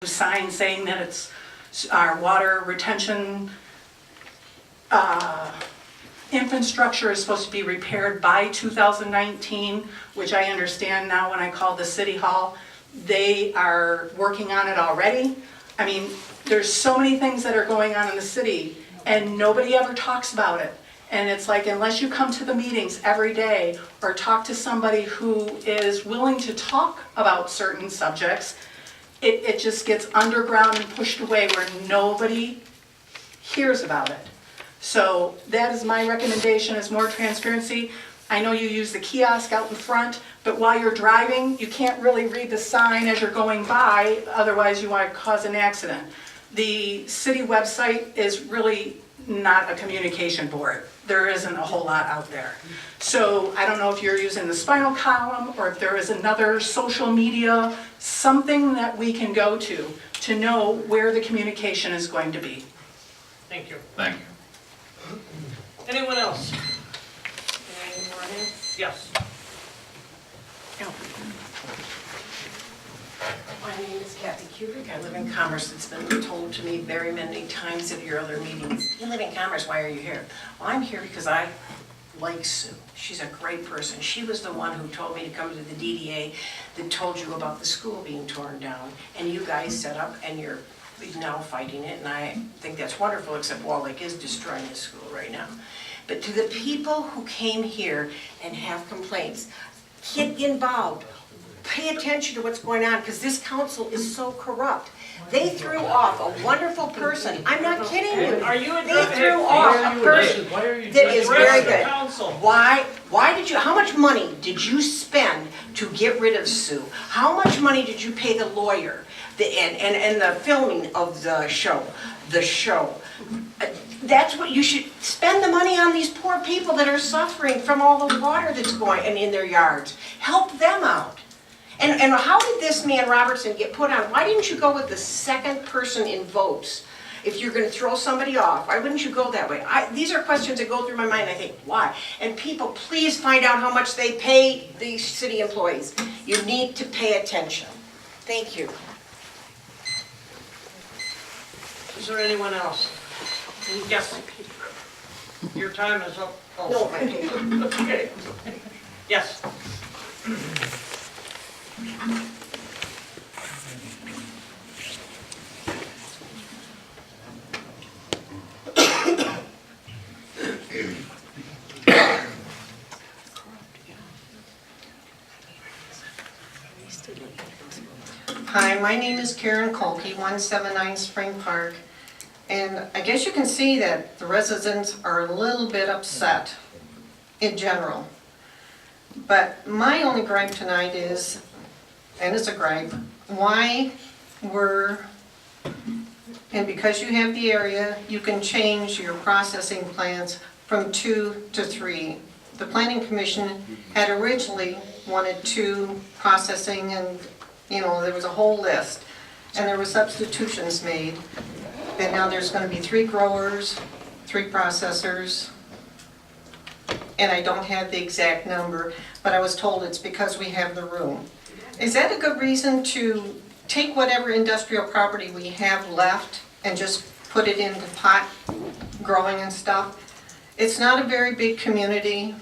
sign saying that it's our water retention infrastructure is supposed to be repaired by 2019, which I understand now when I called the city hall, they are working on it already. I mean, there's so many things that are going on in the city and nobody ever talks about it. And it's like, unless you come to the meetings every day or talk to somebody who is willing to talk about certain subjects, it just gets underground and pushed away where nobody hears about it. So that is my recommendation, is more transparency. I know you use the kiosk out in front, but while you're driving, you can't really read the sign as you're going by, otherwise you might cause an accident. The city website is really not a communication board. There isn't a whole lot out there. So I don't know if you're using the Spinal Column or if there is another social media, something that we can go to know where the communication is going to be. Thank you. Thank you. Anyone else? Any more hands? Yes. My name is Kathy Kubrick. I live in Commerce. It's been told to me very many times at your other meetings. You live in Commerce, why are you here? Well, I'm here because I like Sue. She's a great person. She was the one who told me to come to the DDA that told you about the school being torn down. And you guys set up and you're now fighting it. And I think that's wonderful, except Wall Lake is destroying the school right now. But to the people who came here and have complaints, get involved. Pay attention to what's going on, because this council is so corrupt. They threw off a wonderful person. I'm not kidding you. Are you They threw off a person that is very good. Why did you, how much money did you spend to get rid of Sue? How much money did you pay the lawyer and the filming of the show? That's what you should spend the money on, these poor people that are suffering from all the water that's going in their yards. Help them out. And how did this man Robertson get put on? Why didn't you go with the second person in votes? If you're going to throw somebody off, why wouldn't you go that way? These are questions that go through my mind. I think, why? And people, please find out how much they pay these city employees. You need to pay attention. Thank you. Is there anyone else? Yes. Your time is up. No, my paper. Okay. Yes. Hi, my name is Karen Kolke, 179 Spring Park, and I guess you can see that the residents are a little bit upset in general. But my only gripe tonight is, and it's a gripe, why and because you have the area, you can change your processing plants from 2 to 3. The Planning Commission had originally wanted 2 processing, and there was a whole list, and there were substitutions made. And now there's going to be 3 growers, 3 processors, and I don't have the exact number, but I was told it's because we have the room. Is that a good reason to take whatever industrial property we have left and just put it into pot growing and stuff? It's not a very big community,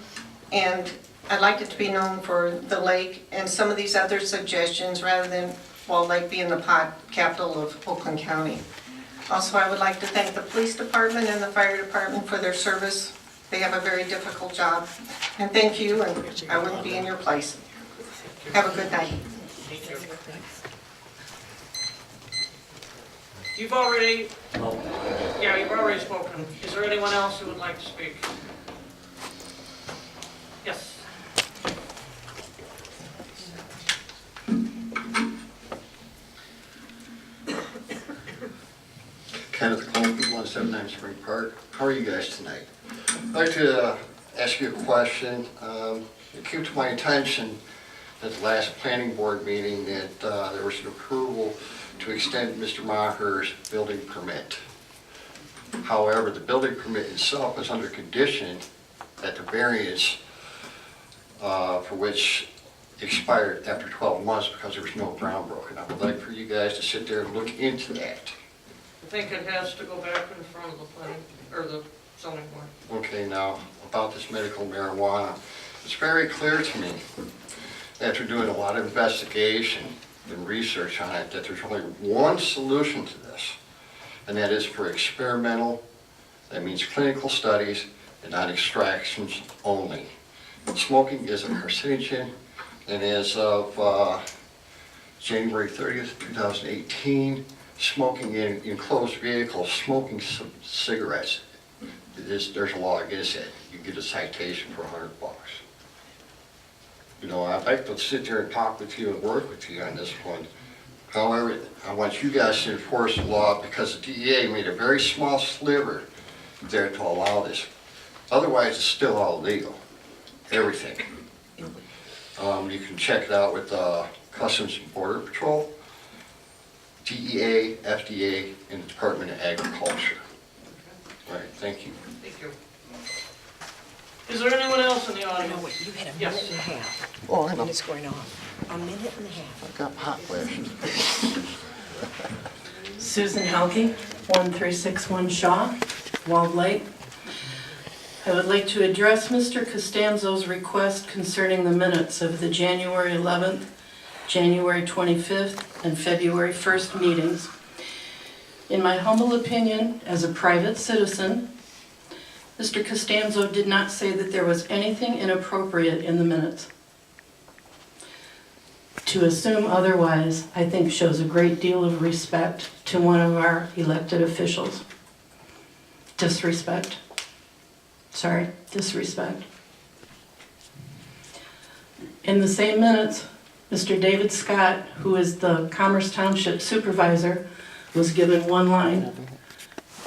and I'd like it to be known for the lake and some of these other suggestions rather than Wall Lake being the pot capital of Oakland County. Also, I would like to thank the police department and the fire department for their service. They have a very difficult job. And thank you, and I wouldn't be in your place. Have a good night. Thank you. You've already spoken. Is there anyone else who would like to speak? Yes. Kenneth Colby, 179 Spring Park. How are you guys tonight? I'd like to ask you a question. It came to my attention at the last planning board meeting that there was an approval to extend Mr. Maher's building permit. However, the building permit itself is under condition that the variance for which expired after 12 months because there was no ground broken. I would like for you guys to sit there and look into that. I think it has to go back in front of the planning, or the zoning board. Okay, now, about this medical marijuana, it's very clear to me, after doing a lot of investigation and research on it, that there's only one solution to this, and that is for experimental, that means clinical studies and not extractions only. Smoking is a carcinogen, and as of January 30th, 2018, smoking in enclosed vehicles, smoking cigarettes, there's a law against it. You get a citation for $100. You know, I'd like to sit there and talk with you and work with you on this one. However, I want you guys to enforce the law because the DEA made a very small sliver there to allow this. Otherwise, it's still all legal, everything. You can check it out with Customs and Border Patrol, DEA, FDA, and the Department of Agriculture. All right, thank you. Thank you. Is there anyone else in the audience? No, wait, you had a minute Yes. and a half. Oh, and it's going off. A minute and a half. I've got hot flashes. Susan Halke, 1361 Shaw, Walled Lake. I would like to address Mr. Costanzo's request concerning the minutes of the January 11th, January 25th, and February 1st meetings. In my humble opinion, as a private citizen, Mr. Costanzo did not say that there was anything inappropriate in the minutes. To assume otherwise, I think, shows a great deal of respect to one of our elected officials. Disrespect. Sorry, disrespect. In the same minutes, Mr. David Scott, who is the Commerce Township Supervisor, was given one line.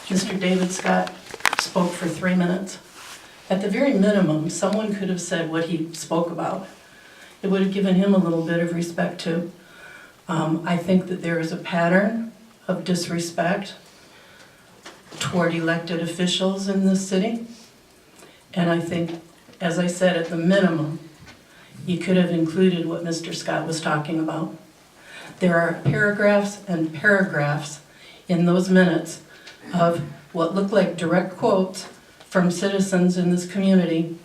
Mr. David Scott spoke for 3 minutes. At the very minimum, someone could have said what he spoke about. It would have given him a little bit of respect too. I think that there is a pattern of disrespect toward elected officials in this city. And I think, as I said, at the minimum, you could have included what Mr. Scott was talking about. There are paragraphs and paragraphs in those minutes of what look like direct quotes from citizens in this community,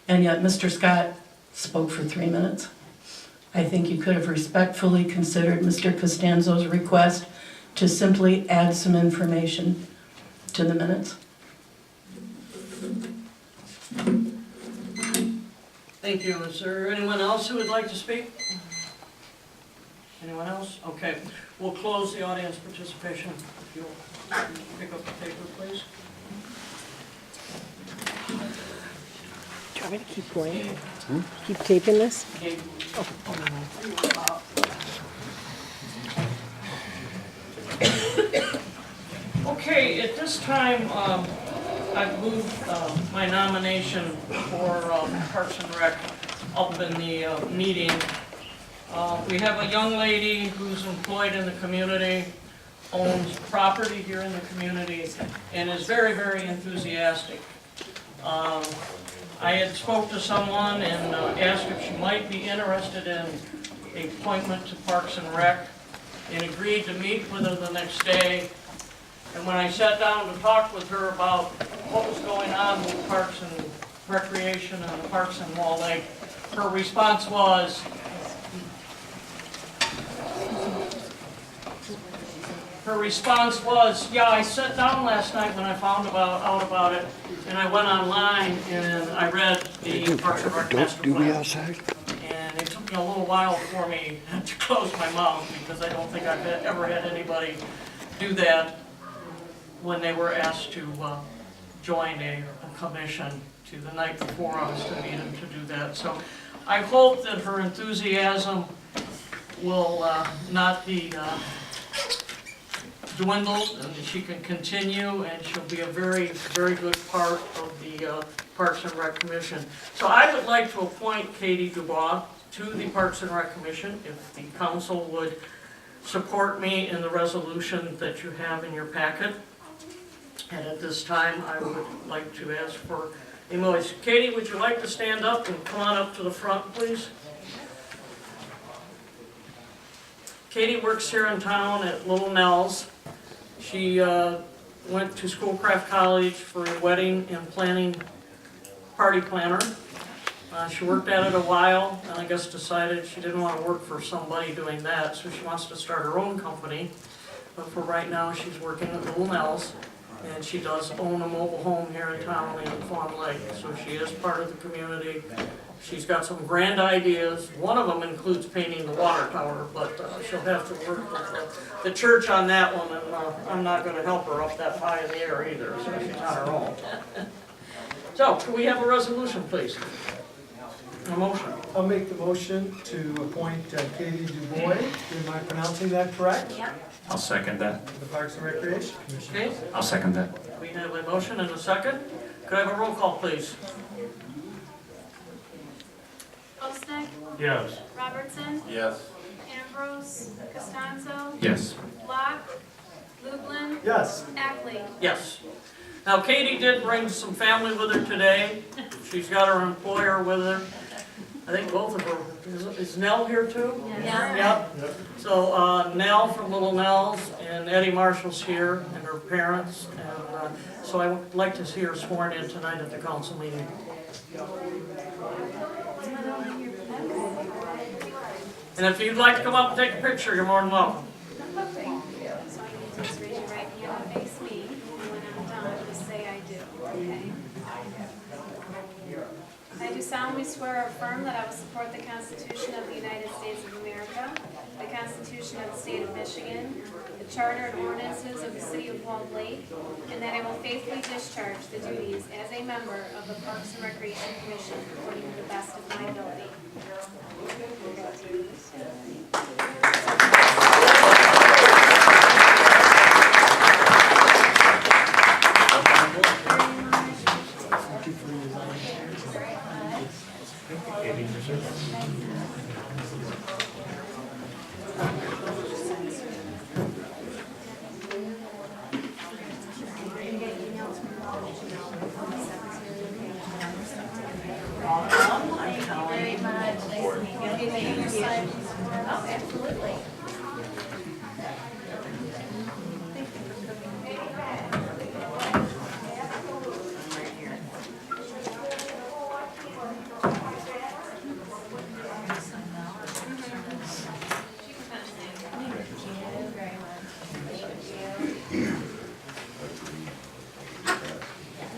and yet Mr. Scott spoke for 3 minutes. I think you could have respectfully considered Mr. Costanzo's request to simply add some information to the minutes. Thank you. Is there anyone else who would like to speak? Anyone else? Okay, we'll close the audience participation. If you'll pick up the paper, please. Do you want me to keep going? Keep taping this? Okay. Okay, at this time, I've moved my nomination for Parks and Rec up in the meeting. We have a young lady who's employed in the community, owns property here in the community, and is very, very enthusiastic. I had spoke to someone and asked if she might be interested in an appointment to Parks and Rec, and agreed to meet with her the next day. And when I sat down to talk with her about what was going on with Parks and Recreation and the parks in Wall Lake, her response was, yeah, I sat down last night when I found out about it, and I went online and I read the Parks and Rec master plan. And it took me a little while for me to close my mouth, because I don't think I've ever had anybody do that when they were asked to join a commission to the night before I was to meet them to do that. So I hope that her enthusiasm will not be dwindled, and that she can continue, and she'll be a very, very good part of the Parks and Rec Commission. So I would like to appoint Katie Dubois to the Parks and Rec Commission, if the council would support me in the resolution that you have in your packet. And at this time, I would like to ask for a motion. Katie, would you like to stand up and come on up to the front, please? Katie works here in town at Little Nell's. She went to Schoolcraft College for a wedding and planning party planner. She worked at it a while and I guess decided she didn't want to work for somebody doing that, so she wants to start her own company. But for right now, she's working at Little Nell's, and she does own a mobile home here in town in Fawn Lake, so she is part of the community. She's got some grand ideas. One of them includes painting the water tower, but she'll have to work with the church on that one, and I'm not gonna help her up that high in the air either, so she's on her own. So, can we have a resolution, please? A motion. I'll make the motion to appoint Katie Dubois, am I pronouncing that correct? I'll second that. To the Parks and Recreation Commission. Okay, I'll second that. we have a motion and a second. Could I have a roll call, please? Osnick, Yes. Robertson, Yes. Ambrose, Costanzo, Yes. Locke, Lublin, Yes. Ackley. Yes. Now Katie did bring some family with her today. She's got her employer with her. I think both of her, is Nell here too? Yeah. Yep. So Nell from Little Nell's and Eddie Marshall's here and her parents. And so I would like to see her sworn in tonight at the council meeting. And if you'd like to come up and take a picture, you're more than welcome. So I need you to just raise your right hand and face me, and when I'm done, just say I do, okay? I do solemnly swear or affirm that I will support the Constitution of the United States of America, the Constitution of the State of Michigan, the Charter and ordinances of the City of Walled Lake, and that I will faithfully discharge the duties as a member of the Parks and Recreation Commission according to the best of my ability.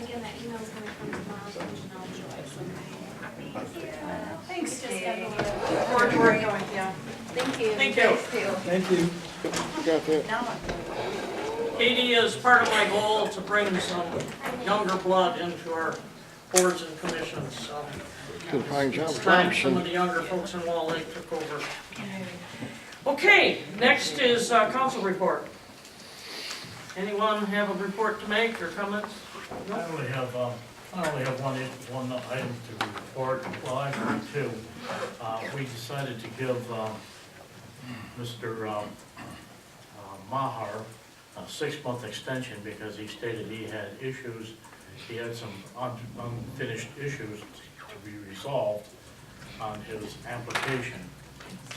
Again, that email's gonna come tomorrow from Janelle Joyce, okay? Thanks, Steve. Look forward to working with you. Thank you. Thank you. Thank you. Katie is part of my goal to bring some younger blood into our boards and commissions. So Good fine job, it's time some Thompson. of the younger folks in Wall Lake took over. Okay, next is council report. Anyone have a report to make or comments? I only have one item to report, well, actually two. We decided to give Mr. Mahar a 6-month extension because he stated he had issues, he had some unfinished issues to be resolved on his application.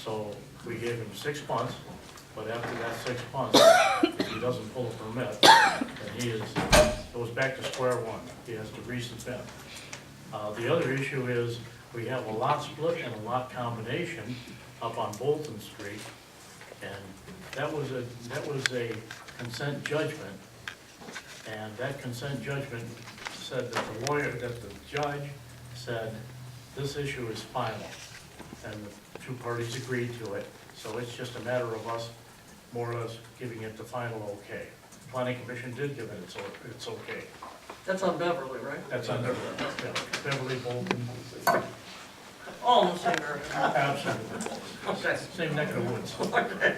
So we gave him 6 months, but after that 6 months, if he doesn't pull a permit, then goes back to square one. He has to resubmit. The other issue is we have a lot split and a lot combination up on Bolton Street, and that was a consent judgment, and that consent judgment said that the judge said this issue is final, and the two parties agreed to it. So it's just a matter of us more or less giving it the final okay. Planning Commission did give it its okay. That's on Beverly, right? That's under Beverly, Bolton, All in the same area. absolutely. Okay. Same neck of the woods. Okay.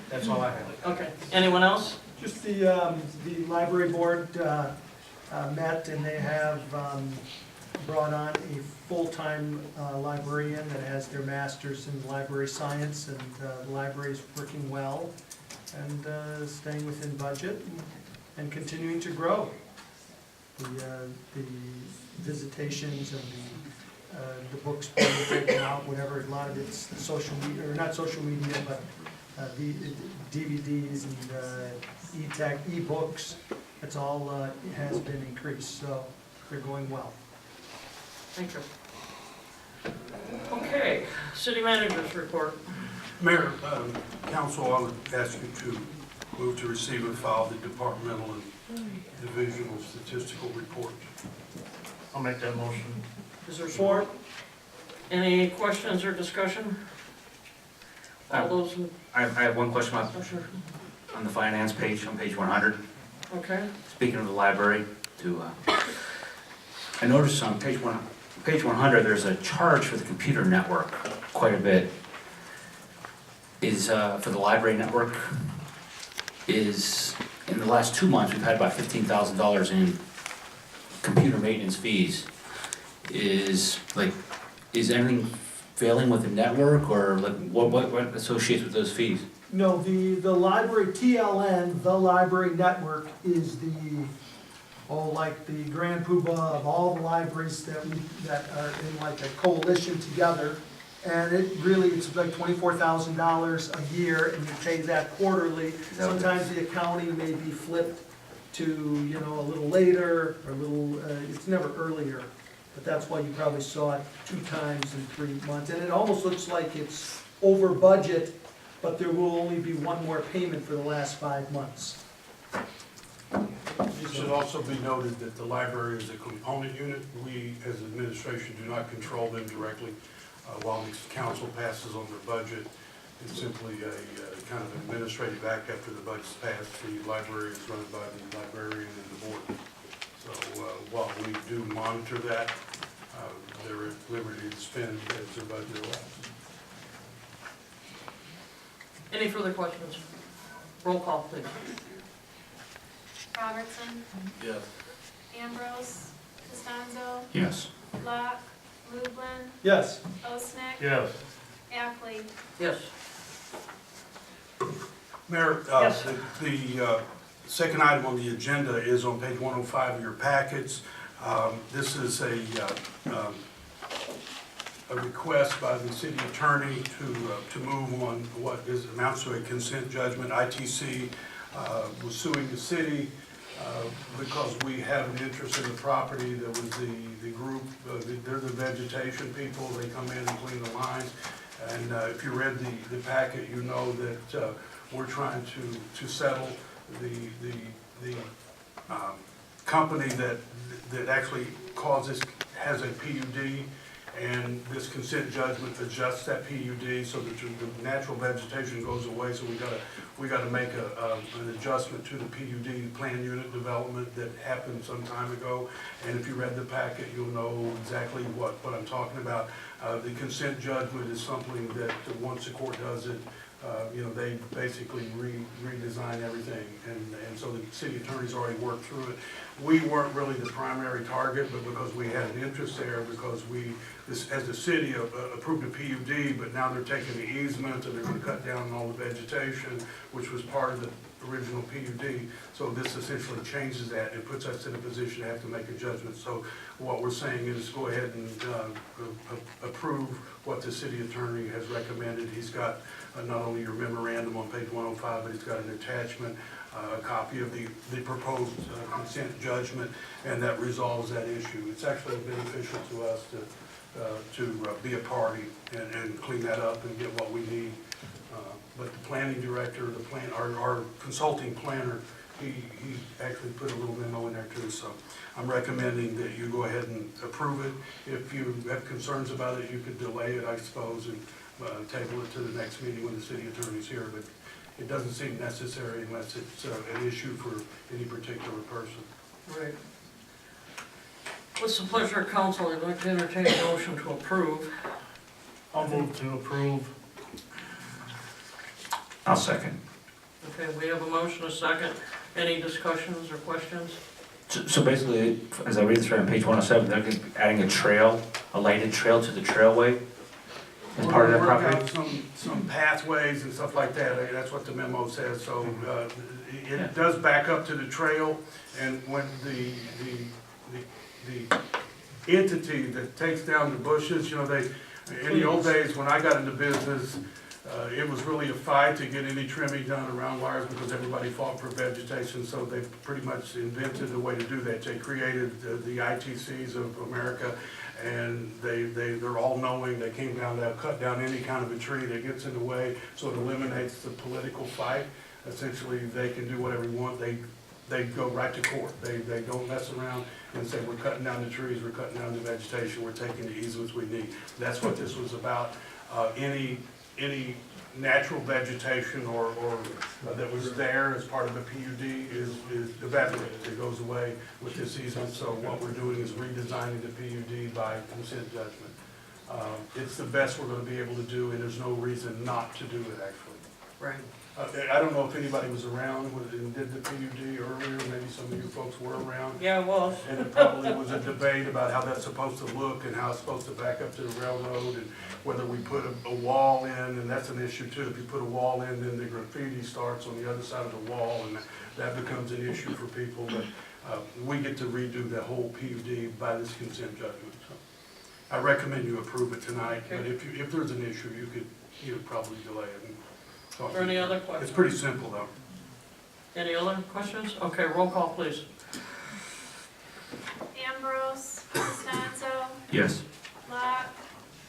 That's all I have. Okay. Anyone else? Just the library board met and they have brought on a full-time librarian that has their master's in library science, and the library is working well and staying within budget and continuing to grow. The visitations and the books being taken out, whatever, a lot of it's social media, or not social media, but DVDs and e-tech, e-books. It's all has been increased, so they're going well. Thank you. Okay, city managers report. Mayor, council, I would ask you to move to receive and file the departmental and divisional statistical reports. I'll make that motion. Is there support? Any questions or discussion? All those, I have one question about, oh, sure. on the finance page, on page 100. Okay, Speaking of the library, I noticed on page 100, there's a charge for the computer network, quite a bit. Is, for the library network, is, in the last 2 months, we've had about $15,000 in computer maintenance fees. Is anything failing with the network, or like, what associates with those fees? No, the library, TLN, the library network is like the grand poobah of all the libraries that are in like a coalition together. And it's like $24,000 a year, and you pay that quarterly. Sometimes the accounting may be flipped to, a little later, or a little, it's never earlier. But that's why you probably saw it 2 times in 3 months. And it almost looks like it's over budget, but there will only be one more payment for the last 5 months. It should also be noted that the library is a component unit. We, as administration, do not control them directly. While the council passes on their budget, it's simply a kind of administrative act after the budget's passed. The library is run by the librarian and the board. So while we do monitor that, they're at liberty to spend as their budget allows. any further questions? Roll call, please. Robertson, Yes. Ambrose, Costanzo, Yes. Locke, Lublin, Yes. Osnick, Yes. Ackley. Yes. Mayor, Yes. the second item on the agenda is on page 105 of your packets. This is a request by the city attorney to move on what amounts to a consent judgment. ITC was suing the city because we have an interest in the property. There was the group, they're the vegetation people, they come in and clean the lines. And if you read the packet, you know that we're trying to settle the company that actually has a PUD, and this consent judgment adjusts that PUD so that the natural vegetation goes away. So we gotta make an adjustment to the PUD plan unit development that happened some time ago. And if you read the packet, you'll know exactly what I'm talking about. The consent judgment is something that once the court does it, they basically redesign everything, and so the city attorney's already worked through it. We weren't really the primary target, but because we had an interest there, because as the city approved a PUD, but now they're taking the easement and they're gonna cut down on all the vegetation, which was part of the original PUD. So this essentially changes that and puts us in a position to have to make a judgment. So what we're saying is go ahead and approve what the city attorney has recommended. He's got not only your memorandum on page 105, but he's got an attachment, a copy of the proposed consent judgment, and that resolves that issue. It's actually beneficial to us to be a party and clean that up and get what we need. But the planning director, our consulting planner, he actually put a little memo in there too. So I'm recommending that you go ahead and approve it. If you have concerns about it, you could delay it, I suppose, and table it to the next meeting when the city attorney's here. But it doesn't seem necessary unless it's an issue for any particular person. Right. What's the pleasure of council? I'd like to entertain a motion to approve. I'll move to approve. I'll second. Okay, we have a motion, a second. Any discussions or questions? So basically, as I read this right on page 107, they're gonna be adding a lighted trail to the trailway as part of that We're gonna property? work out some pathways and stuff like that. That's what the memo says. So it does back up to the trail, and when the entity that takes down the bushes, in the old days when I got into business, It was really a fight to get any trimming done around wires because everybody fought for vegetation, so they pretty much invented a way to do that. They created the ITCs of America, and they're all knowing. They came down to cut down any kind of a tree that gets in the way, so it eliminates the political fight. Essentially, they can do whatever they want. They go right to court. They don't mess around and say, we're cutting down the trees, we're cutting down the vegetation, we're taking the easements we need. That's what this was about. Any natural vegetation or that was there as part of the PUD is evaporated. It goes away with this easement. So what we're doing is redesigning the PUD by consent judgment. It's the best we're going to be able to do, and there's no reason not to do it, actually. Right. I don't know if anybody was around and did the PUD earlier. Maybe some of you folks were around. Yeah, it was. And it probably was a debate about how that's supposed to look and how it's supposed to back up to the railroad and whether we put a wall in, and that's an issue too. If you put a wall in, then the graffiti starts on the other side of the wall, and that becomes an issue for people. But we get to redo the whole PUD by this consent judgment. So I recommend you approve it tonight, but if there's an issue, you could probably delay it. Are there any other questions? It's pretty simple though. Any other questions? Okay, roll call, please. Ambrose, Costanzo, Yes. Locke,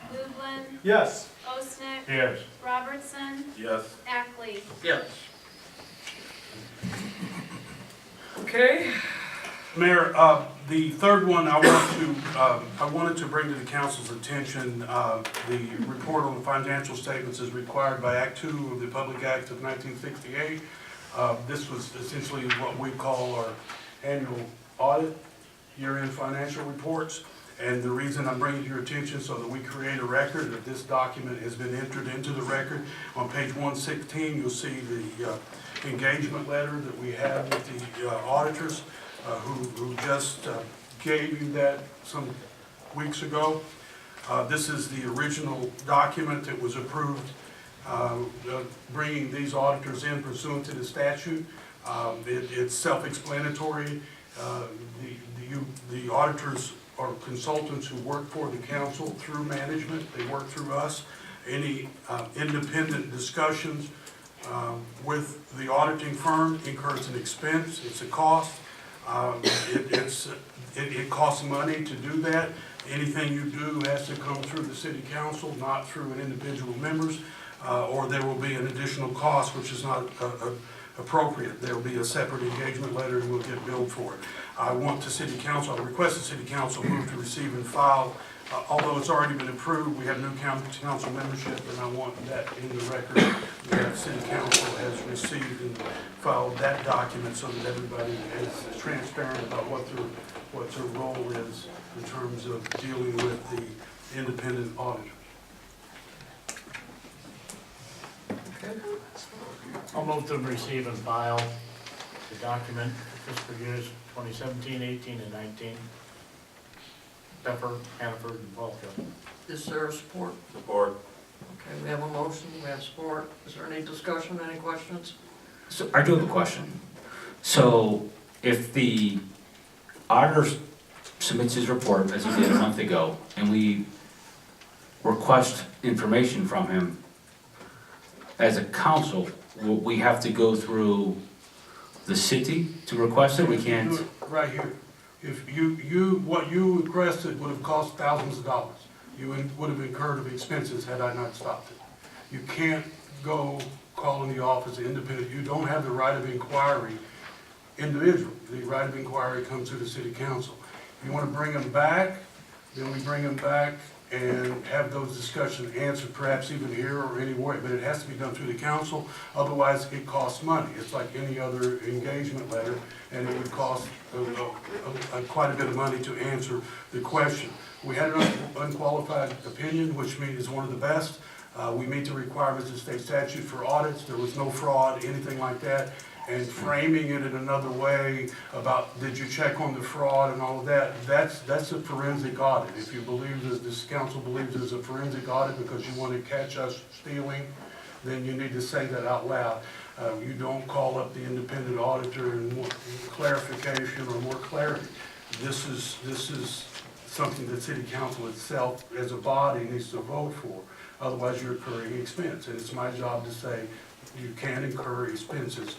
Lublin, Yes. Osnick, Yes. Robertson, Yes. Ackley. Yes. Okay. Mayor, the third one I wanted to bring to the council's attention, the report on the financial statements is required by Act 2 of the Public Act of 1968. This was essentially what we call our annual audit, year-end financial reports. And the reason I'm bringing it to your attention so that we create a record that this document has been entered into the record. On page 116, you'll see the engagement letter that we have with the auditors. Who just gave you that some weeks ago. This is the original document that was approved, bringing these auditors in pursuant to the statute. It's self-explanatory. The auditors are consultants who work for the council through management. They work through us. Any independent discussions with the auditing firm incurs an expense. It's a cost. It costs money to do that. Anything you do has to come through the city council, not through an individual members, or there will be an additional cost which is not appropriate. There will be a separate engagement letter and we'll get billed for it. I request the city council move to receive and file. Although it's already been approved, we have new council membership, and I want that in the record that city council has received and filed that document so that everybody is transparent about what their role is in terms of dealing with the independent auditor. Okay. I'll move to receive and file the document for fiscal years 2017, 18, and 19. Pepper, Hannaford, and Polka. Is there support? Support. Okay, we have a motion, we have support. Is there any discussion, any questions? So I do have a question. So if the auditor submits his report, as he did a month ago, and we request information from him, as a council, will we have to go through the city to request it? We can't. Do it right here. If what you requested would have cost thousands of dollars. You would have incurred of expenses had I not stopped it. You can't go call in the office of independent. You don't have the right of inquiry individually. The right of inquiry comes to the city council. If you want to bring them back, then we bring them back and have those discussions answered, perhaps even here or anywhere, but it has to be done through the council, otherwise it costs money. It's like any other engagement letter, and it would cost quite a bit of money to answer the question. We had an unqualified opinion, which is one of the best. We meet the requirements of state statute for audits. There was no fraud, anything like that. And framing it in another way about, did you check on the fraud and all of that, that's a forensic audit. If you believe that this council believes there's a forensic audit because you want to catch us stealing, then you need to say that out loud. You don't call up the independent auditor and want clarification or more clarity. This is something that city council itself as a body needs to vote for. otherwise you're incurring expense. And it's my job to say you can incur expenses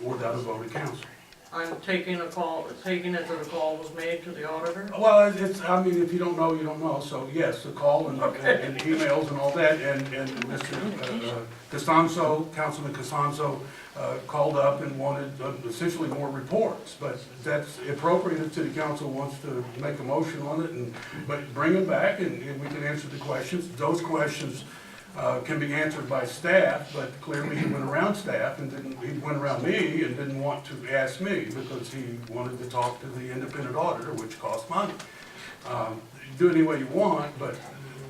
without a vote of council. I'm taking it that the call was made to the auditor. Well, I mean, if you don't know, you don't know. So yes, the call and emails and all that, and Mr. Costanzo, Councilman Costanzo, called up and wanted essentially more reports. But that's appropriate if city council wants to make a motion on it, but bring them back and we can answer the questions. Those questions can be answered by staff, but clearly he went around staff and he went around me and didn't want to ask me because he wanted to talk to the independent auditor, which costs money. Do it any way you want, but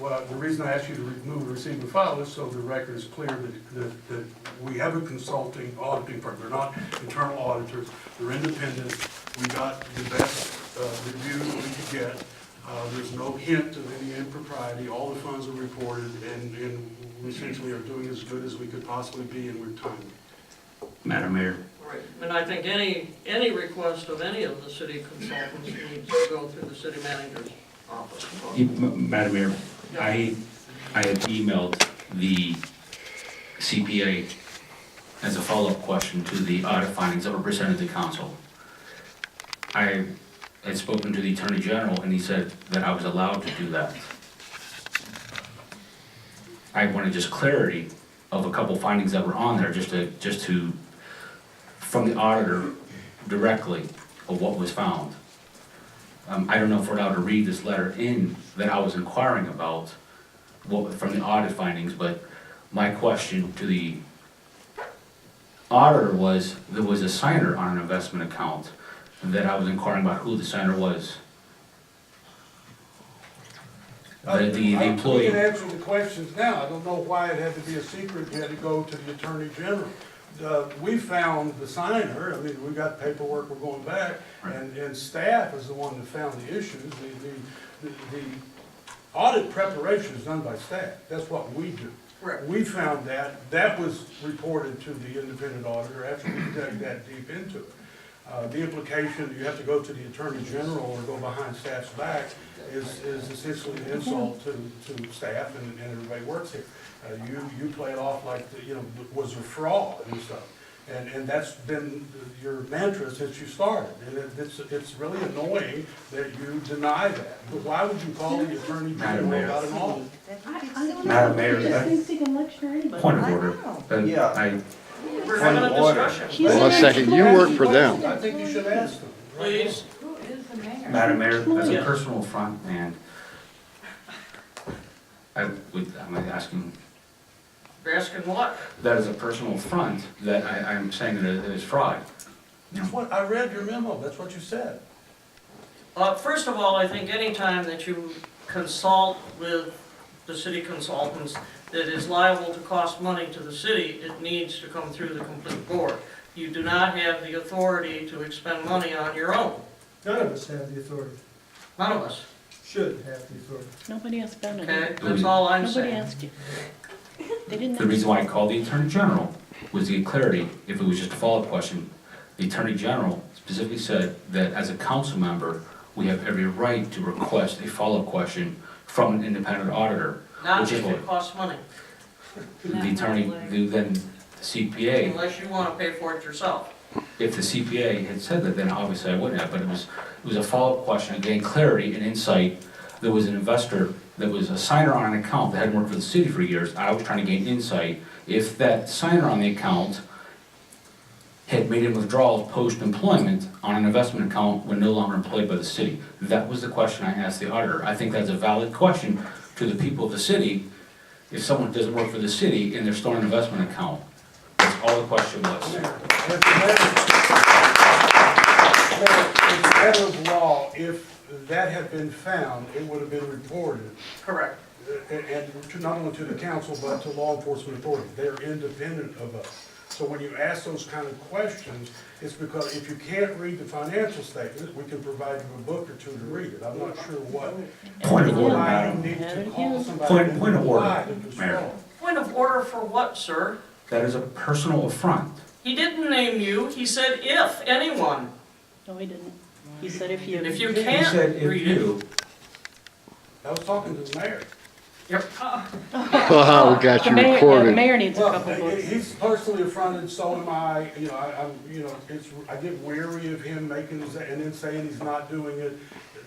the reason I asked you to remove receive and file is so the record is clear that we have a consulting auditing firm. They're not internal auditors, they're independent. We got the best review we could get. There's no hint of any impropriety. All the funds are reported, and we essentially are doing as good as we could possibly be, and we're timely. Madam Mayor. Right. And I think any request of any of the city consultants needs to go through the city manager's office. Madam Mayor, I had emailed the CPA as a follow-up question to the audit findings that were presented to council. I had spoken to the Attorney General and he said that I was allowed to do that. I wanted just clarity of a couple findings that were on there, just to from the auditor directly of what was found. I don't know if we're allowed to read this letter in that I was inquiring about from the audit findings, but my question to the auditor was, there was a signer on an investment account that I was inquiring about who the signer was. The employee. You can answer the questions now. I don't know why it had to be a secret. You had to go to the Attorney General. We found the signer. I mean, we got paperwork. We're going back, and staff is the one that found the issues. The audit preparation is done by staff. That's what we do. Correct. We found that. That was reported to the independent auditor after we dug that deep into it. The implication you have to go to the Attorney General or go behind staff's back is essentially an insult to staff and everybody works here. You play it off like, was a fraud and stuff. And that's been your mantra since you started. And it's really annoying that you deny that. But why would you call the Attorney General about an audit? Madam Mayor, point of order. We're having a discussion. Hold on a second, you work for them. I think you should ask them. Please. Madam Mayor, as a personal affront, and I'm asking. You're asking what? That is a personal affront, that I'm saying that it is fraud. That's what, I read your memo, that's what you said. First of all, I think any time that you consult with the city consultants that is liable to cost money to the city, it needs to come through the complete board. You do not have the authority to expend money on your own. None of us have the authority, None of us. should have the authority. Nobody asked Ben. Okay, that's all I'm Nobody saying. asked you. They didn't. The reason why I called the Attorney General was to get clarity. If it was just a follow-up question, the Attorney General specifically said that as a council member, we have every right to request a follow-up question from an independent auditor. Not Which is if what it costs money, the attorney, then the CPA, unless you want to pay for it yourself. if the CPA had said that, then obviously I wouldn't have, but it was a follow-up question, to gain clarity and insight. There was an investor that was a signer on an account that hadn't worked for the city for years. I was trying to gain insight if that signer on the account had made withdrawals post-employment on an investment account when no longer employed by the city. That was the question I asked the auditor. I think that's a valid question to the people of the city. If someone doesn't work for the city and they're storing an investment account, that's all the question was. As a matter of law, if that had been found, it would have been reported. Correct. And not only to the council, but to law enforcement authorities. They're independent of us. So when you ask those kind of questions, it's because if you can't read the financial statement, we can provide you a book or two to read it. I'm not sure what. Point of order, why you Madam. need to call somebody Point of order, and why it was Mayor. wrong. Point of order for what, sir? That is a personal affront. He didn't name you, he said if anyone. No, he didn't. He said if you. If you He can't said if read it, you, I was talking to the mayor. Yep. Wow, we got The you mayor, yeah, the recorded. mayor needs a Well, couple votes. he's personally affronted, so am I, you know, I get weary of him making his, and then saying he's not doing it.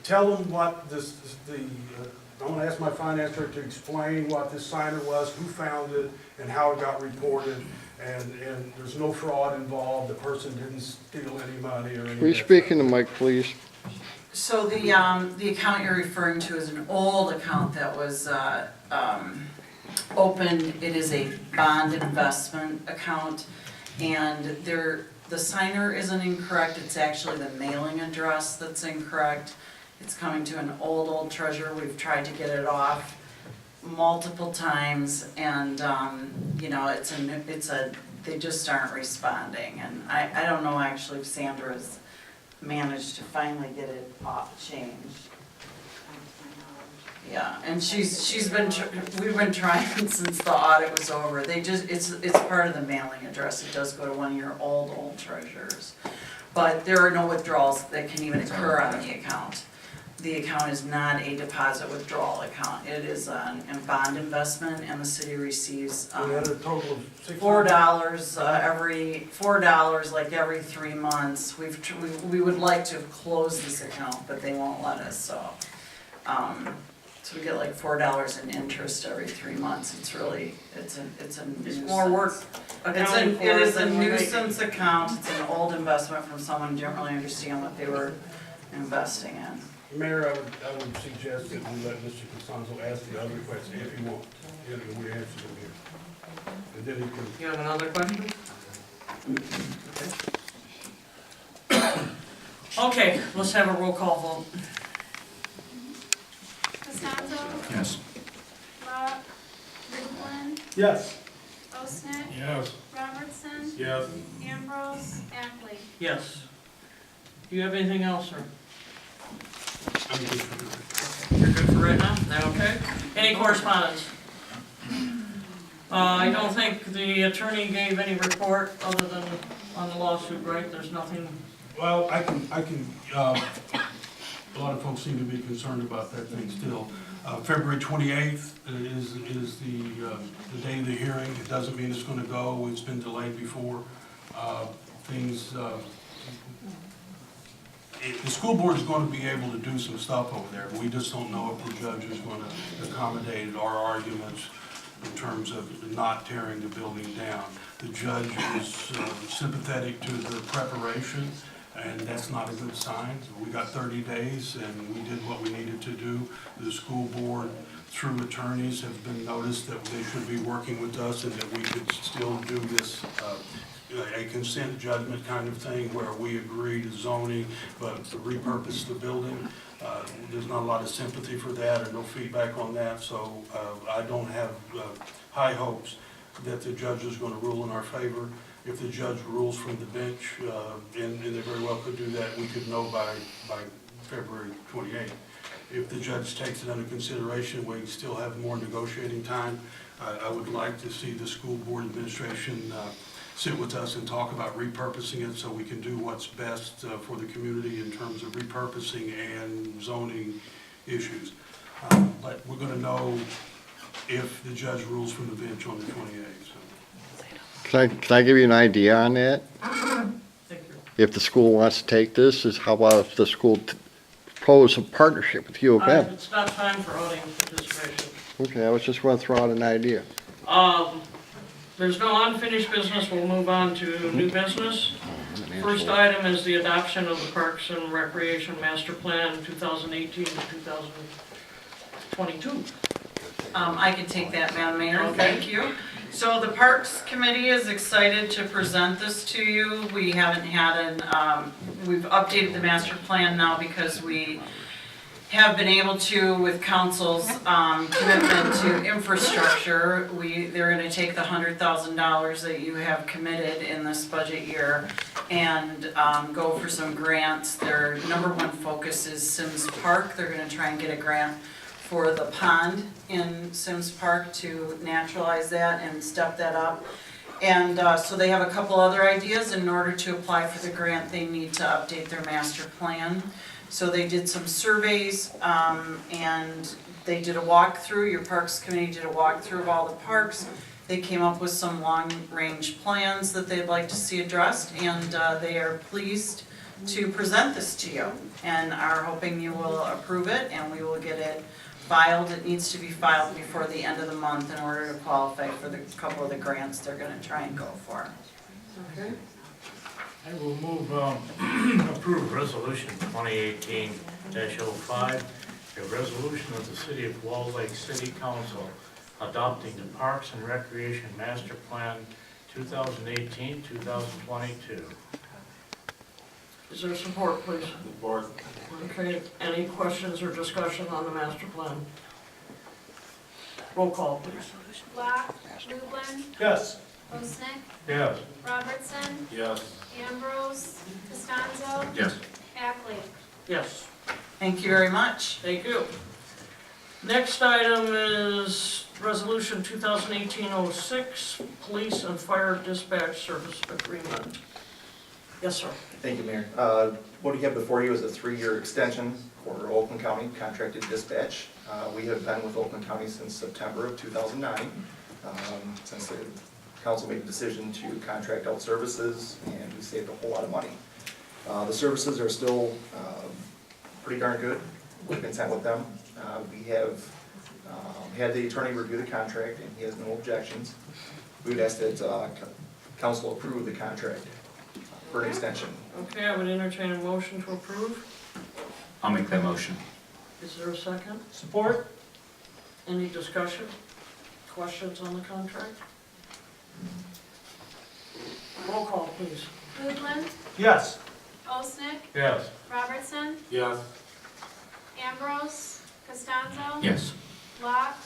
Tell him what I want to ask my finance director to explain what this signer was, who found it, and how it got reported. And there's no fraud involved, the person didn't steal any money or anything. Will you speak in the mic, please? So the account you're referring to is an old account that was opened. It is a bond investment account, and the signer isn't incorrect. It's actually the mailing address that's incorrect. It's coming to an old treasurer. We've tried to get it off multiple times, and you know, they just aren't responding. And I don't know actually if Sandra's managed to finally get it off changed. Yeah, and we've been trying since the audit was over. It's part of the mailing address. It does go to one of your old treasurers. But there are no withdrawals that can even occur on the account. The account is not a deposit withdrawal account. It is a bond investment, and the city receives We had a total of $4 like every 3 months. We would like to have closed this account, but they won't let us, so. So we get like $4 in interest every 3 months. It's really, it's a nuisance. More work accounting for It is a than we're making. nuisance account. It's an old investment from someone who didn't really understand what they were investing in. Mayor, I would suggest that we let Mr. Costanzo ask the other question if he wants, and we answer them here. And then he can. You have another question? Okay, let's have a roll call vote. Costanzo, Yes. Locke, Lublin, Yes. Osnick, Yes. Robertson, Yes. Ambrose, Ackley. Yes. Do you have anything else, sir? I'm good for You're good for right now? Is that okay? Any correspondence? I don't think the attorney gave any report other than on the lawsuit, right? There's nothing, Well, I can, a lot of folks seem to be concerned about that thing still. February 28th is the day of the hearing. It doesn't mean it's gonna go. It's been delayed before. The school board is going to be able to do some stuff over there. We just don't know if the judge is going to accommodate our arguments in terms of not tearing the building down. The judge is sympathetic to the preparation, and that's not a good sign. We got 30 days, and we did what we needed to do. The school board, through attorneys, have been noticed that they should be working with us and that we could still do this a consent judgment kind of thing where we agree to zoning, but to repurpose the building. There's not a lot of sympathy for that or no feedback on that, so I don't have high hopes that the judge is going to rule in our favor. If the judge rules from the bench, and they very well could do that, we could know by February 28th. If the judge takes it under consideration, we still have more negotiating time. I would like to see the school board administration sit with us and talk about repurposing it so we can do what's best for the community in terms of repurposing and zoning issues. But we're going to know if the judge rules from the bench on the 28th. So. Can I give you an idea on that? thank you. If the school wants to take this, is how about if the school propose a partnership with U of M? It's not time for audience participation. Okay, I was just going to throw out an idea. There's no unfinished business, we'll move on to new business. First item is the adoption of the Parks and Recreation Master Plan 2018 to 2022. I can take that, Madam Mayor, Okay. thank you. So the Parks Committee is excited to present this to you. We haven't had we've updated the master plan now because we have been able to, with council's commitment to infrastructure, they're gonna take the $100,000 that you have committed in this budget year and go for some grants. Their number one focus is Sims Park. They're gonna try and get a grant for the pond in Sims Park to naturalize that and step that up. And so they have a couple other ideas. In order to apply for the grant, they need to update their master plan. So they did some surveys and They did a walkthrough, your Parks Committee did a walkthrough of all the parks. They came up with some long-range plans that they'd like to see addressed, and they are pleased to present this to you, and are hoping you will approve it, and we will get it filed. It needs to be filed before the end of the month in order to qualify for the couple of the grants they're gonna try and go for. Okay. I will move, approve resolution 2018-05, a resolution of the City of Wall Lake City Council adopting the Parks and Recreation Master Plan 2018-2022. Is there support, please? Support. Okay, any questions or discussion on the master plan? Roll call, please. Locke, Lublin, Yes. Osnick, Yes. Robertson, Yes. Ambrose, Costanzo, Yes. Ackley. Yes, Thank you very much. thank you. Next item is Resolution 2018-06, Police and Fire Dispatch Service Agreement. Yes, sir. Thank you, Mayor. What you have before you is a 3-year extension for Oakland County contracted dispatch. We have been with Oakland County since September of 2009, since the council made the decision to contract out services, and we saved a whole lot of money. The services are still pretty darn good. We're content with them. We have had the attorney review the contract, and he has no objections. We would ask that council approve the contract for an extension. Okay, I would entertain a motion to approve. I'll make that motion. Is there a second? Support? Any discussion? Questions on the contract? Roll call, please. Lublin, Yes. Osnick, Yes. Robertson, Yes. Ambrose, Costanzo, Yes. Locke,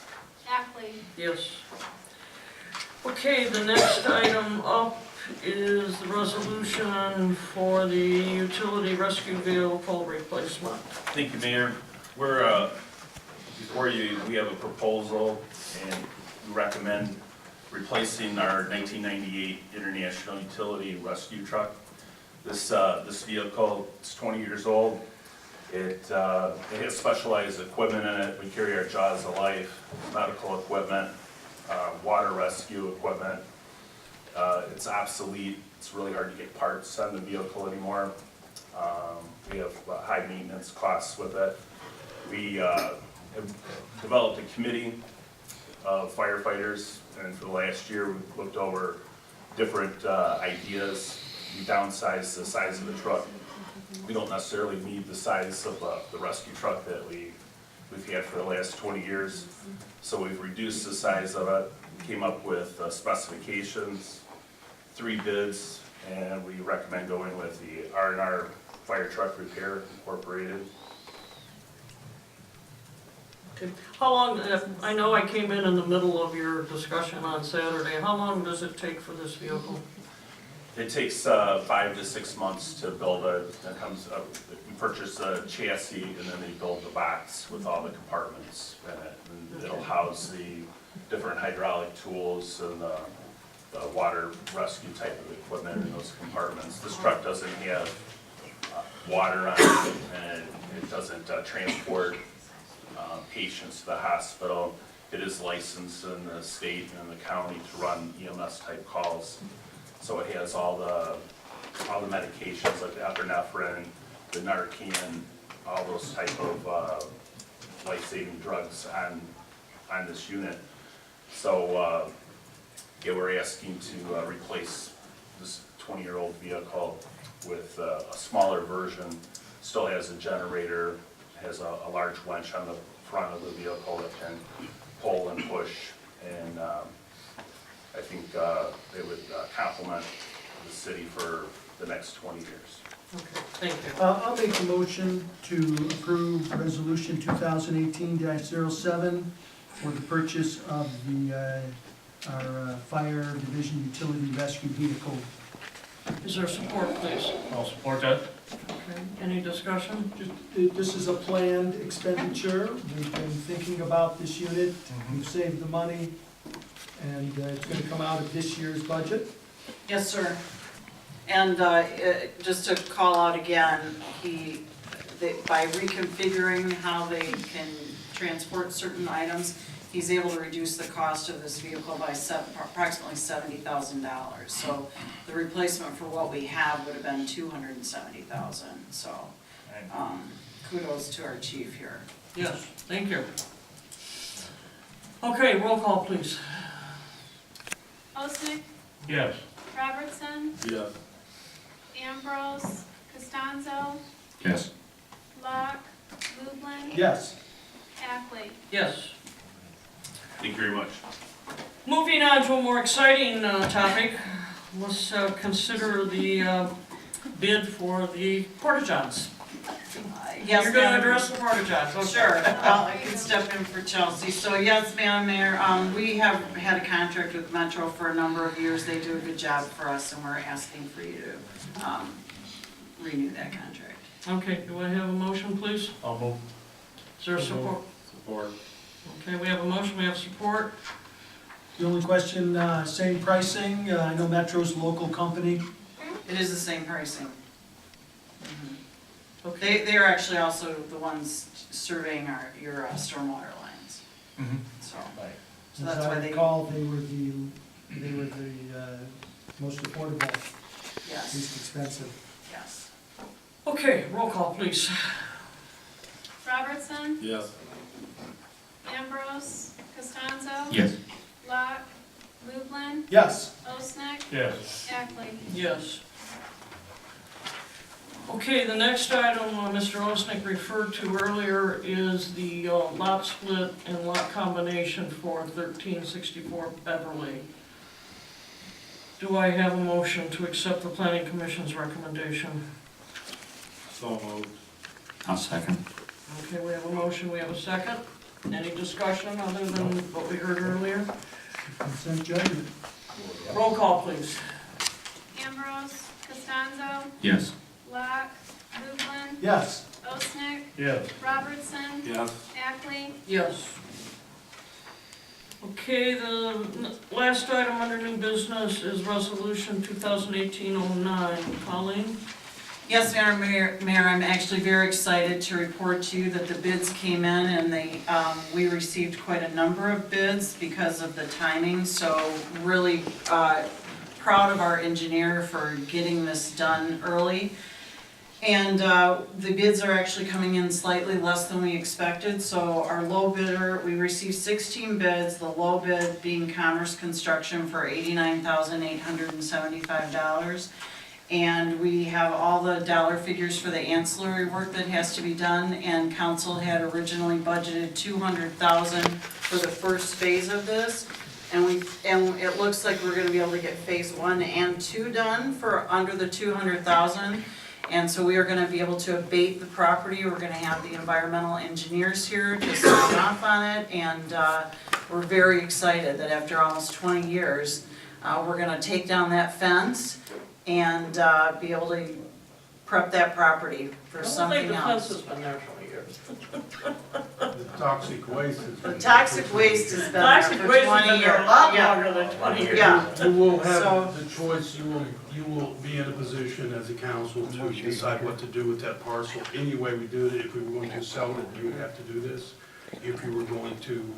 Ackley. Yes. Okay, the next item up is the resolution for the utility rescue vehicle replacement. Thank you, Mayor. We're, before you, we have a proposal, and we recommend replacing our 1998 International Utility Rescue Truck. This vehicle is 20 years old. It has specialized equipment in it. We carry our Jaws of Life, medical equipment, water rescue equipment. It's obsolete. It's really hard to get parts on the vehicle anymore. We have high maintenance costs with it. We have developed a committee of firefighters, and for the last year, we've looked over different ideas. We downsized the size of the truck. We don't necessarily need the size of the rescue truck that we've had for the last 20 years. So we've reduced the size of it, came up with specifications, 3 bids, and we recommend going with the R&R Fire Truck Repair Incorporated. Okay. How long, I know I came in the middle of your discussion on Saturday. How long does it take for this vehicle? It takes 5 to 6 months to build it. It comes up, we purchase a chassis and then they build the box with all the compartments in it. And it'll house the different hydraulic tools and the water rescue type of equipment in those compartments. This truck doesn't have water on it, and it doesn't transport patients to the hospital. It is licensed in the state and the county to run EMS type calls. So it has all the medications like the epinephrine, the Narcan, all those type of life-saving drugs on this unit. So yeah, we're asking to replace this 20-year-old vehicle with a smaller version. Still has a generator, has a large winch on the front of the vehicle that can pull and push, and I think it would complement the city for the next 20 years. Okay, thank you. I'll make the motion to approve resolution 2018-07 for the purchase of our fire division utility rescue vehicle. Is there support, please? I'll support that. Okay, any discussion? This is a planned expenditure. We've been thinking about this unit. We've saved the money, and it's going to come out of this year's budget. Yes, sir. And just to call out again, by reconfiguring how they can transport certain items, he's able to reduce the cost of this vehicle by approximately $70,000. So the replacement for what we have would have been $270,000. So kudos to our chief here. Yes, thank you. Okay, roll call, please. Osnick, Yes. Robertson, Yes. Ambrose, Costanzo, Yes. Locke, Lublin, Yes. Ackley. Yes. Thank you very much. Moving on to a more exciting topic, let's consider the bid for the porta-johns. Yes, You're going to Madam- address the porta-johns, okay. Sure, I can step in for Chelsea. So yes, Madam Mayor, we have had a contract with Metro for a number of years. They do a good job for us, and we're asking for you to renew that contract. Okay, do I have a motion, please? I'll move. Is there support? Support. Okay, we have a motion, we have support. The only question, same pricing, I know Metro's a local company. It is the same pricing. Okay. They're actually also the ones surveying your stormwater lines. So that's As why I they, recall, they were the most affordable, yes, least expensive. yes. Okay, roll call, please. Robertson, Yes. Ambrose, Costanzo, Yes. Locke, Lublin, Yes. Osnick, Yes. Ackley. Yes. Okay, the next item Mr. Osnick referred to earlier is the lot split and lot combination for 1364 Beverly. Do I have a motion to accept the planning commission's recommendation? So moved. I'll second. Okay, we have a motion, we have a second. Any discussion other than what we heard earlier? Consent judgment. Roll call, please. Ambrose, Costanzo, Yes. Locke, Lublin, Yes. Osnick, Yes. Robertson, Yes. Ackley. Yes. Okay, the last item under new business is resolution 2018-09. Colleen? Yes, Mayor, I'm actually very excited to report to you that the bids came in and we received quite a number of bids because of the timing. So really proud of our engineer for getting this done early. And the bids are actually coming in slightly less than we expected. So our low bidder, we received 16 bids, the low bid being Commerce Construction for $89,875. And we have all the dollar figures for the ancillary work that has to be done, and council had originally budgeted $200,000 for the first phase of this. And it looks like we're gonna be able to get phase 1 and 2 done for under the $200,000. And so we are gonna be able to abate the property. We're gonna have the environmental engineers here to sign off on it, and we're very excited that after almost 20 years, we're gonna take down that fence and be able to prep that property for something I else. don't think the fence has been there 20 years. The toxic waste is. The toxic waste has been there Toxic for waste has 20 been there a years. lot Yeah. longer than 20 years. Yeah. You will So- have the choice, you will be in a position as a council to decide what to do with that parcel. Any way we do it, if we were going to sell it, you would have to do this. If you were going to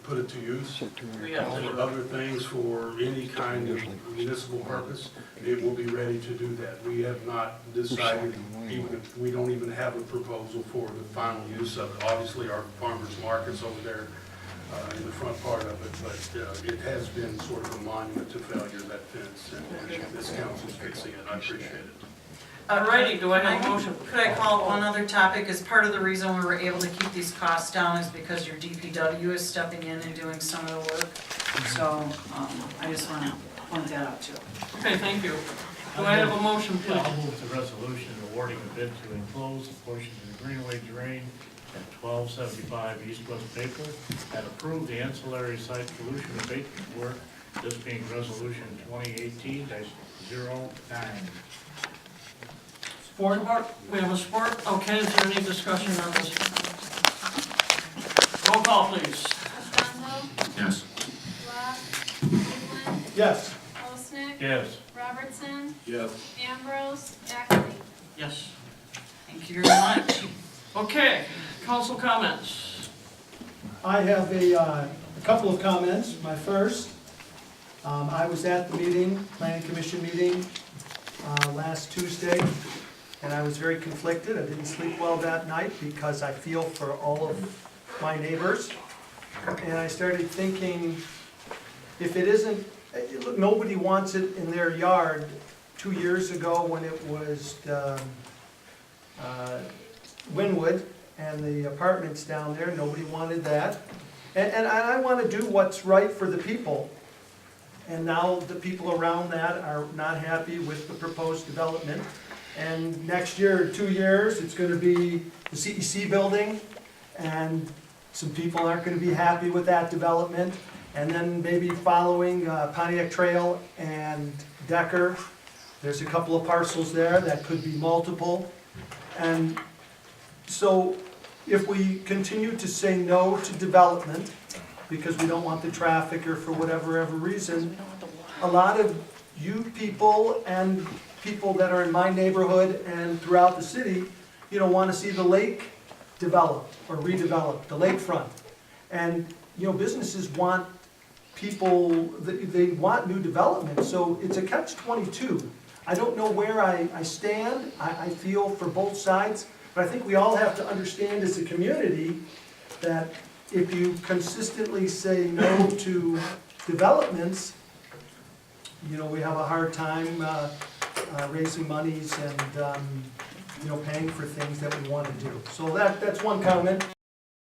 put it to use, We have to- or other things for any kind of municipal purpose, it will be ready to do that. We have not decided, even if, we don't even have a proposal for the final use of it. Obviously, our farmer's market's over there in the front part of it, but it has been sort of a monument to failure, that fence, and this council's fixing it. I appreciate it. Alrighty, do I have a motion? Could I call one other topic? As part of the reason we were able to keep these costs down is because your DPW is stepping in and doing some of the work. So I just want to point that out too. Okay, thank you. Do I have a motion, please? I'll move the resolution awarding a bid to enclose a portion of the Greenway drain at 1275 East West Maple and approve the ancillary site pollution abatement work, this being resolution 2018-09. Support. We have a support. Okay, is there any discussion on this? Roll call, please. Costanzo, Yes. Locke, Lublin, Yes. Osnick, Yes. Robertson, Yes. Ambrose, Ackley. Yes. Thank you very much. Okay, council comments. I have a couple of comments. My first, I was at the meeting, planning commission meeting, last Tuesday, and I was very conflicted. I didn't sleep well that night because I feel for all of my neighbors. And I started thinking, if it isn't, look, nobody wants it in their yard. 2 years ago when it was Wynwood and the apartments down there, nobody wanted that. And I want to do what's right for the people. And now the people around that are not happy with the proposed development. And next year, 2 years, it's going to be the CEC building, and some people aren't going to be happy with that development. And then maybe following Pontiac Trail and Decker, there's a couple of parcels there that could be multiple. And so if we continue to say no to development, because we don't want the traffic or for whatever reason, a lot of you people and people that are in my neighborhood and throughout the city, want to see the lake developed or redeveloped, the lakefront. And, businesses want people, they want new development, so it's a catch-22. I don't know where I stand. I feel for both sides, but I think we all have to understand as a community that if you consistently say no to developments, we have a hard time raising monies and paying for things that we want to do. So that's one comment.